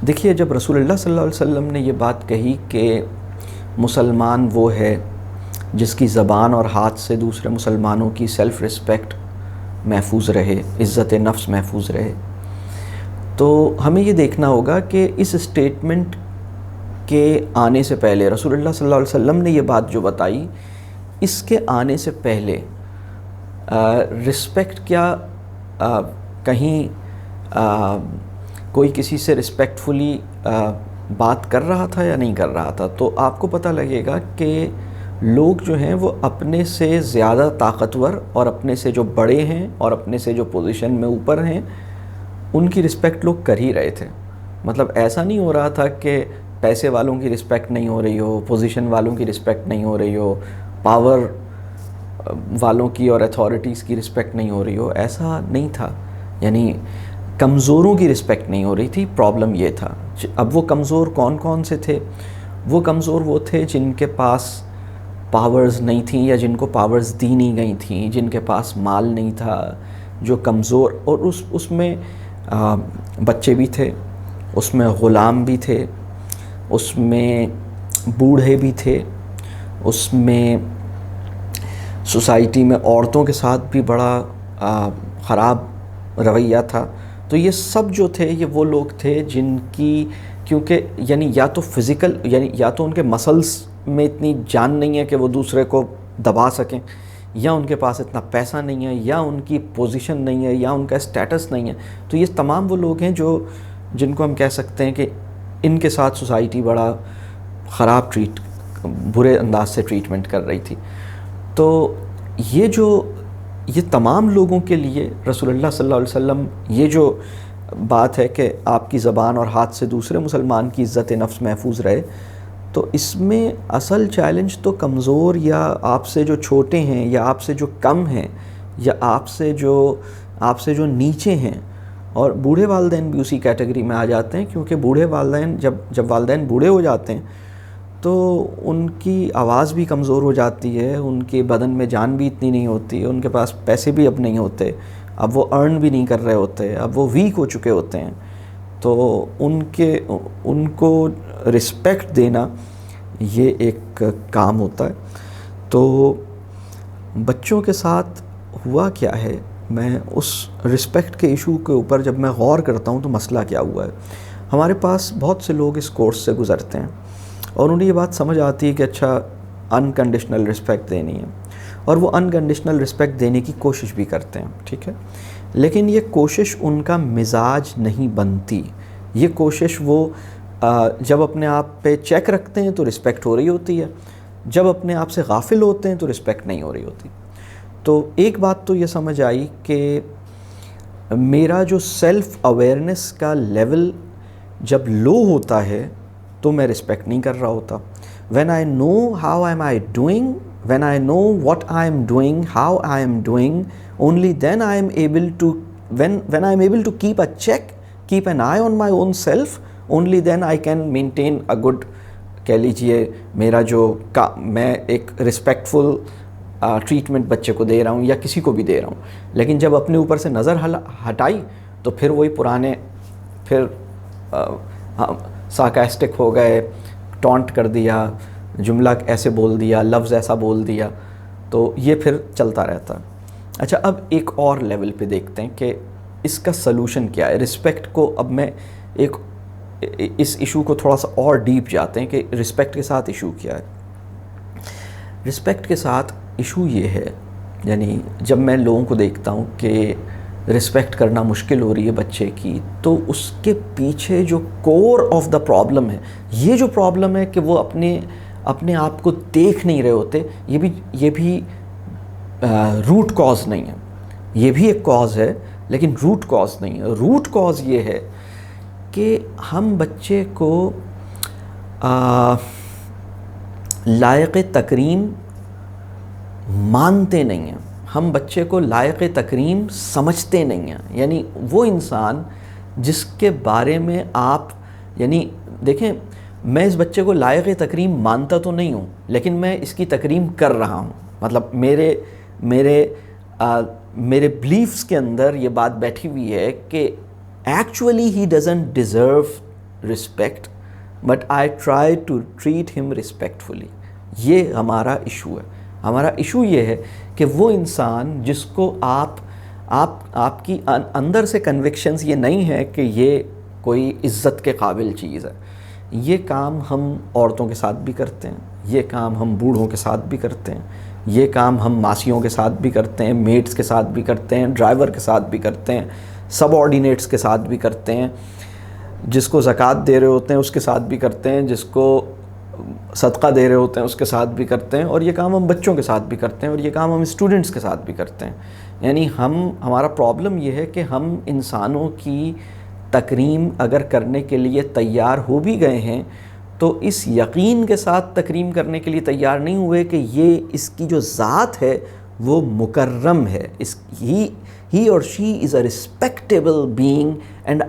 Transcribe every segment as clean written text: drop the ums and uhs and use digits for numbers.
دیکھیے، جب رسول اللہ صلی اللہ علیہ وسلم نے یہ بات کہی کہ مسلمان وہ ہے جس کی زبان اور ہاتھ سے دوسرے مسلمانوں کی سیلف رسپیکٹ محفوظ رہے، عزت نفس محفوظ رہے، تو ہمیں یہ دیکھنا ہوگا کہ اس اسٹیٹمنٹ کے آنے سے پہلے رسول اللہ صلی اللہ علیہ وسلم نے یہ بات جو بتائی، اس کے آنے سے پہلے رسپیکٹ کیا کہیں کوئی کسی سے رسپیکٹفلی بات کر رہا تھا یا نہیں کر رہا تھا؟ تو آپ کو پتہ لگے گا کہ لوگ جو ہیں وہ اپنے سے زیادہ طاقتور اور اپنے سے جو بڑے ہیں اور اپنے سے جو پوزیشن میں اوپر ہیں ان کی رسپیکٹ لوگ کر ہی رہے تھے۔ مطلب ایسا نہیں ہو رہا تھا کہ پیسے والوں کی رسپیکٹ نہیں ہو رہی ہو، پوزیشن والوں کی رسپیکٹ نہیں ہو رہی ہو، پاور والوں کی اور اتھارٹیز کی رسپیکٹ نہیں ہو رہی ہو، ایسا نہیں تھا۔ یعنی کمزوروں کی رسپیکٹ نہیں ہو رہی تھی، پرابلم یہ تھا۔ اب وہ کمزور کون کون سے تھے؟ وہ کمزور وہ تھے جن کے پاس پاورز نہیں تھیں یا جن کو پاورز دی نہیں گئی تھیں، جن کے پاس مال نہیں تھا، جو کمزور، اور اس میں بچے بھی تھے، اس میں غلام بھی تھے، اس میں بوڑھے بھی تھے، اس میں سوسائٹی میں عورتوں کے ساتھ بھی بڑا خراب رویہ تھا۔ تو یہ سب جو تھے یہ وہ لوگ تھے جن کی، کیونکہ یعنی یا تو فزیکل، یعنی یا تو ان کے مسلز میں اتنی جان نہیں ہے کہ وہ دوسرے کو دبا سکیں، یا ان کے پاس اتنا پیسہ نہیں ہے، یا ان کی پوزیشن نہیں ہے، یا ان کا اسٹیٹس نہیں ہے۔ تو یہ تمام وہ لوگ ہیں جن کو ہم کہہ سکتے ہیں کہ ان کے ساتھ سوسائٹی بڑا خراب برے انداز سے ٹریٹمنٹ کر رہی تھی۔ تو یہ تمام لوگوں کے لیے رسول اللہ صلی اللہ علیہ وسلم یہ جو بات ہے کہ آپ کی زبان اور ہاتھ سے دوسرے مسلمان کی عزت نفس محفوظ رہے، تو اس میں اصل چیلنج تو کمزور یا آپ سے جو چھوٹے ہیں یا آپ سے جو کم ہیں یا آپ سے جو نیچے ہیں، اور بوڑھے والدین بھی اسی کیٹیگری میں آ جاتے ہیں، کیونکہ بوڑھے والدین جب والدین بوڑھے ہو جاتے ہیں تو ان کی آواز بھی کمزور ہو جاتی ہے، ان کے بدن میں جان بھی اتنی نہیں ہوتی، ان کے پاس پیسے بھی اب نہیں ہوتے، اب وہ ارن بھی نہیں کر رہے ہوتے، اب وہ ویک ہو چکے ہوتے ہیں۔ تو ان کو رسپیکٹ دینا یہ ایک کام ہوتا ہے۔ تو بچوں کے ساتھ ہوا کیا ہے، میں اس رسپیکٹ کے ایشو کے اوپر جب میں غور کرتا ہوں تو مسئلہ کیا ہوا ہے۔ ہمارے پاس بہت سے لوگ اس کورس سے گزرتے ہیں اور انہیں یہ بات سمجھ آتی ہے کہ اچھا انکنڈیشنل رسپیکٹ دینی ہے، اور وہ انکنڈیشنل رسپیکٹ دینے کی کوشش بھی کرتے ہیں، ٹھیک ہے، لیکن یہ کوشش ان کا مزاج نہیں بنتی۔ یہ کوشش وہ جب اپنے آپ پہ چیک رکھتے ہیں تو رسپیکٹ ہو رہی ہوتی ہے، جب اپنے آپ سے غافل ہوتے ہیں تو رسپیکٹ نہیں ہو رہی ہوتی۔ تو ایک بات تو یہ سمجھ آئی کہ میرا جو سیلف اویئرنیس کا لیول جب لو ہوتا ہے تو میں رسپیکٹ نہیں کر رہا ہوتا۔ when I know how am I doing, when I know what I am doing, how I am doing, only then I am able to, when I am able to keep a check, keep an eye on my own self, only then I can maintain a good، کہہ لیجئے میرا جو میں ایک respectful treatment بچے کو دے رہا ہوں یا کسی کو بھی دے رہا ہوں۔ لیکن جب اپنے اوپر سے نظر ہٹائی تو پھر وہی پرانے، پھر سارکاسٹک ہو گئے، ٹونٹ کر دیا، جملہ ایسے بول دیا، لفظ ایسا بول دیا، تو یہ پھر چلتا رہتا۔ اچھا، اب ایک اور لیول پہ دیکھتے ہیں کہ اس کا سلوشن کیا ہے۔ رسپیکٹ کو اب میں اس ایشو کو تھوڑا سا اور ڈیپ جاتے ہیں کہ رسپیکٹ کے ساتھ ایشو کیا ہے۔ رسپیکٹ کے ساتھ ایشو یہ ہے، یعنی جب میں لوگوں کو دیکھتا ہوں کہ رسپیکٹ کرنا مشکل ہو رہی ہے بچے کی، تو اس کے پیچھے جو کور آف دا پرابلم ہے، یہ جو پرابلم ہے کہ وہ اپنے آپ کو دیکھ نہیں رہے ہوتے، یہ بھی روٹ کاز نہیں ہے۔ یہ بھی ایک کاز ہے لیکن روٹ کاز نہیں ہے۔ روٹ کاز یہ ہے کہ ہم بچے کو لائق تکریم مانتے نہیں ہیں، ہم بچے کو لائق تکریم سمجھتے نہیں ہیں۔ یعنی وہ انسان جس کے بارے میں آپ، یعنی دیکھیں، میں اس بچے کو لائق تکریم مانتا تو نہیں ہوں لیکن میں اس کی تکریم کر رہا ہوں۔ مطلب میرے بلیفز کے اندر یہ بات بیٹھی ہوئی ہے کہ actually he doesn't deserve respect, but I try to treat him respectfully. یہ ہمارا ایشو ہے. ہمارا ایشو یہ ہے کہ وہ انسان جس کو آپ کی اندر سے کنوکشنز یہ نہیں ہے کہ یہ کوئی عزت کے قابل چیز ہے. یہ کام ہم عورتوں کے ساتھ بھی کرتے ہیں, یہ کام ہم بوڑھوں کے ساتھ بھی کرتے ہیں, یہ کام ہم ماسیوں کے ساتھ بھی کرتے ہیں, میٹس کے ساتھ بھی کرتے ہیں, ڈرائیور کے ساتھ بھی کرتے ہیں, سب آرڈینیٹس کے ساتھ بھی کرتے ہیں, جس کو زکوٰۃ دے رہے ہوتے ہیں اس کے ساتھ بھی کرتے ہیں, جس کو صدقہ دے رہے ہوتے ہیں اس کے ساتھ بھی کرتے ہیں, اور یہ کام ہم بچوں کے ساتھ بھی کرتے ہیں, اور یہ کام ہم اسٹوڈنٹس کے ساتھ بھی کرتے ہیں. یعنی ہمارا پرابلم یہ ہے کہ ہم انسانوں کی تکریم اگر کرنے کے لیے تیار ہو بھی گئے ہیں تو اس یقین کے ساتھ تکریم کرنے کے لیے تیار نہیں ہوئے کہ یہ اس کی جو ذات ہے وہ مکرم ہے. ہی اور شی از اے رسپیکٹیبل بینگ, اینڈ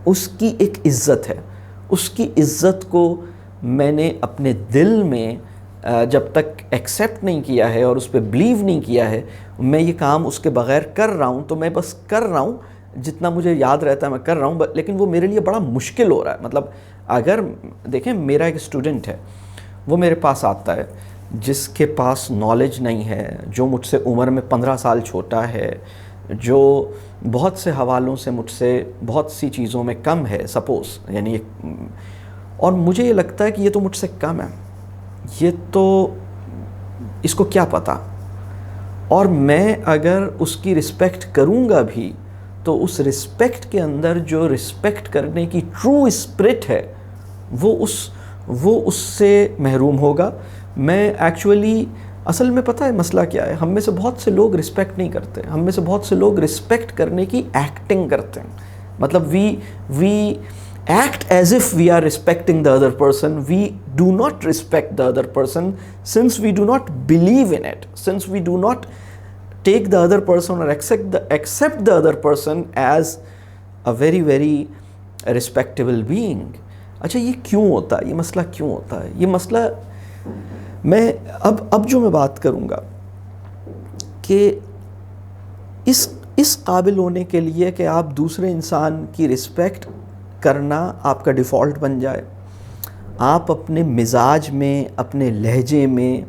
اس کی ایک عزت ہے. اس کی عزت کو میں نے اپنے دل میں جب تک ایکسیپٹ نہیں کیا ہے اور اس پہ بلیو نہیں کیا ہے, میں یہ کام اس کے بغیر کر رہا ہوں, تو میں بس کر رہا ہوں جتنا مجھے یاد رہتا ہے میں کر رہا ہوں, لیکن وہ میرے لیے بڑا مشکل ہو رہا ہے. مطلب اگر دیکھیں میرا ایک اسٹوڈنٹ ہے, وہ میرے پاس آتا ہے جس کے پاس نالج نہیں ہے, جو مجھ سے عمر میں 15 سال چھوٹا ہے, جو بہت سے حوالوں سے مجھ سے بہت سی چیزوں میں کم ہے سپوز, یعنی اور مجھے یہ لگتا ہے کہ یہ تو مجھ سے کم ہے, یہ تو اس کو کیا پتہ, اور میں اگر اس کی رسپیکٹ کروں گا بھی تو اس رسپیکٹ کے اندر جو رسپیکٹ کرنے کی ٹرو اسپرٹ ہے وہ اس سے محروم ہوگا. میں ایکچولی اصل میں پتہ ہے مسئلہ کیا ہے, ہم میں سے بہت سے لوگ رسپیکٹ نہیں کرتے, ہم میں سے بہت سے لوگ رسپیکٹ کرنے کی ایکٹنگ کرتے ہیں. مطلب وی act as if we are respecting the other person. We do not respect the other person since we do not believe in it, since we do not take the other person or accept the other person as a very very respectable being. اچھا یہ کیوں ہوتا ہے, یہ مسئلہ کیوں ہوتا ہے؟ یہ مسئلہ میں اب جو میں بات کروں گا کہ اس قابل ہونے کے لیے کہ آپ دوسرے انسان کی رسپیکٹ کرنا آپ کا ڈیفالٹ بن جائے, آپ اپنے مزاج میں, اپنے لہجے میں,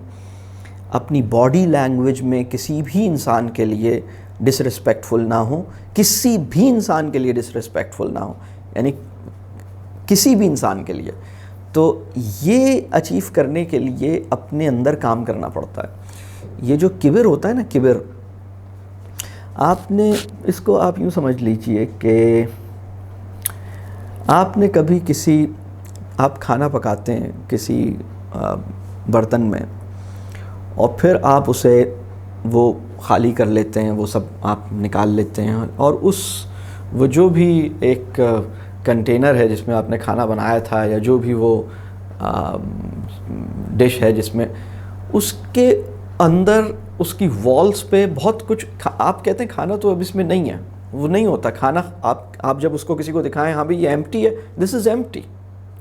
اپنی باڈی لینگویج میں کسی بھی انسان کے لیے ڈس رسپیکٹفل نہ ہو, کسی بھی انسان کے لیے ڈس رسپیکٹفل نہ ہو, یعنی کسی بھی انسان کے لیے. تو یہ اچیو کرنے کے لیے اپنے اندر کام کرنا پڑتا ہے. یہ جو کبر ہوتا ہے نا, کبر, آپ نے اس کو آپ یوں سمجھ لیجئے کہ آپ نے کبھی آپ کھانا پکاتے ہیں کسی برتن میں, اور پھر آپ اسے وہ خالی کر لیتے ہیں, وہ سب آپ نکال لیتے ہیں, اور وہ جو بھی ایک کنٹینر ہے جس میں آپ نے کھانا بنایا تھا, یا جو بھی وہ ڈش ہے جس میں, اس کے اندر اس کی والز پہ بہت کچھ آپ کہتے ہیں کھانا تو اب اس میں نہیں ہے, وہ نہیں ہوتا کھانا. آپ جب اس کو کسی کو دکھائیں, ہاں بھئی یہ ایمپٹی ہے, دس از ایمپٹی,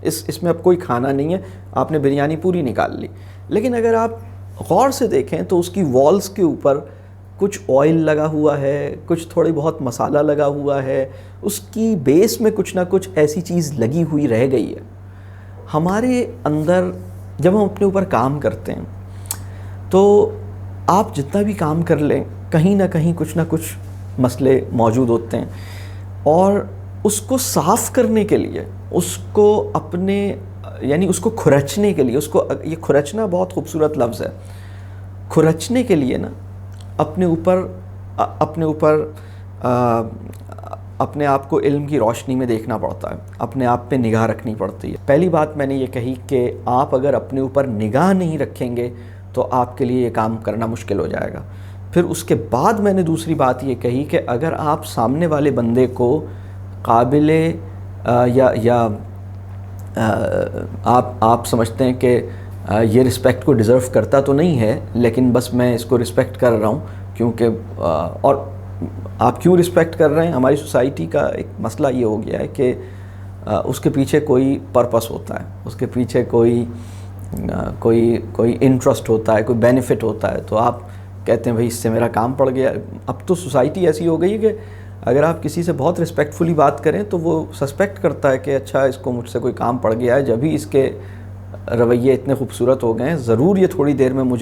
اس میں اب کوئی کھانا نہیں ہے, آپ نے بریانی پوری نکال لی. لیکن اگر آپ غور سے دیکھیں تو اس کی والز کے اوپر کچھ آئل لگا ہوا ہے, کچھ تھوڑی بہت مسالہ لگا ہوا ہے, اس کی بیس میں کچھ نہ کچھ ایسی چیز لگی ہوئی رہ گئی ہے. ہمارے اندر جب ہم اپنے اوپر کام کرتے ہیں تو آپ جتنا بھی کام کر لیں, کہیں نہ کہیں کچھ نہ کچھ مسئلے موجود ہوتے ہیں, اور اس کو صاف کرنے کے لیے, اس کو اپنے یعنی اس کو کھرچنے کے لیے, اس کو, یہ کھرچنا بہت خوبصورت لفظ ہے, کھرچنے کے لیے نا اپنے اوپر اپنے آپ کو علم کی روشنی میں دیکھنا پڑتا ہے, اپنے آپ پہ نگاہ رکھنی پڑتی ہے. پہلی بات میں نے یہ کہی کہ آپ اگر اپنے اوپر نگاہ نہیں رکھیں گے تو آپ کے لیے یہ کام کرنا مشکل ہو جائے گا. پھر اس کے بعد میں نے دوسری بات یہ کہی کہ اگر آپ سامنے والے بندے کو قابل یا آپ سمجھتے ہیں کہ یہ رسپیکٹ کو ڈیزرو کرتا تو نہیں ہے, لیکن بس میں اس کو رسپیکٹ کر رہا ہوں کیونکہ اور آپ کیوں رسپیکٹ کر رہے ہیں؟ ہماری سوسائٹی کا ایک مسئلہ یہ ہو گیا ہے کہ اس کے پیچھے کوئی پرپس ہوتا ہے, اس کے پیچھے کوئی انٹرسٹ ہوتا ہے, کوئی بینیفٹ ہوتا ہے, تو آپ کہتے ہیں بھائی اس سے میرا کام پڑ گیا. اب تو سوسائٹی ایسی ہو گئی ہے کہ اگر آپ کسی سے بہت رسپیکٹفلی بات کریں تو وہ سسپیکٹ کرتا ہے کہ اچھا اس کو مجھ سے کوئی کام پڑ گیا ہے، جب ہی اس کے رویے اتنے خوبصورت ہو گئے ہیں، ضرور یہ تھوڑی دیر میں مجھ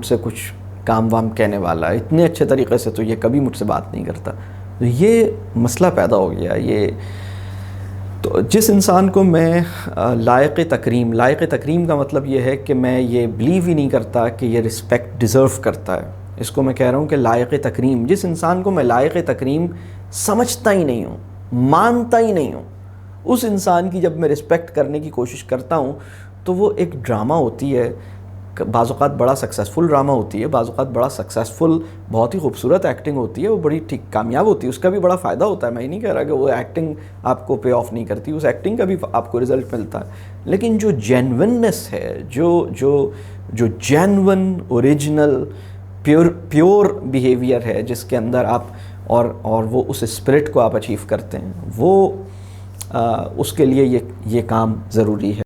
سے کچھ کام وام کہنے والا ہے، اتنے اچھے طریقے سے تو یہ کبھی مجھ سے بات نہیں کرتا. تو یہ مسئلہ پیدا ہو گیا. یہ تو جس انسان کو میں لائق تکریم کا مطلب یہ ہے کہ میں یہ بلیو ہی نہیں کرتا کہ یہ رسپیکٹ ڈیزرو کرتا ہے، اس کو میں کہہ رہا ہوں کہ لائق تکریم، جس انسان کو میں لائق تکریم سمجھتا ہی نہیں ہوں، مانتا ہی نہیں ہوں، اس انسان کی جب میں رسپیکٹ کرنے کی کوشش کرتا ہوں تو وہ ایک ڈرامہ ہوتی ہے، بعض اوقات بڑا سکسیسفل ڈرامہ ہوتی ہے، بعض اوقات بڑا سکسیسفل بہت ہی خوبصورت ایکٹنگ ہوتی ہے، وہ بڑی ٹھیک کامیاب ہوتی ہے، اس کا بھی بڑا فائدہ ہوتا ہے. میں یہ نہیں کہہ رہا کہ وہ ایکٹنگ آپ کو پے آف نہیں کرتی، اس ایکٹنگ کا بھی آپ کو رزلٹ ملتا ہے. لیکن جو جینوننس ہے، جو جینون اوریجنل پیور بیہیویئر ہے، جس کے اندر آپ اور وہ اس اسپرٹ کو آپ اچیو کرتے ہیں، وہ اس کے لیے یہ کام ضروری ہے.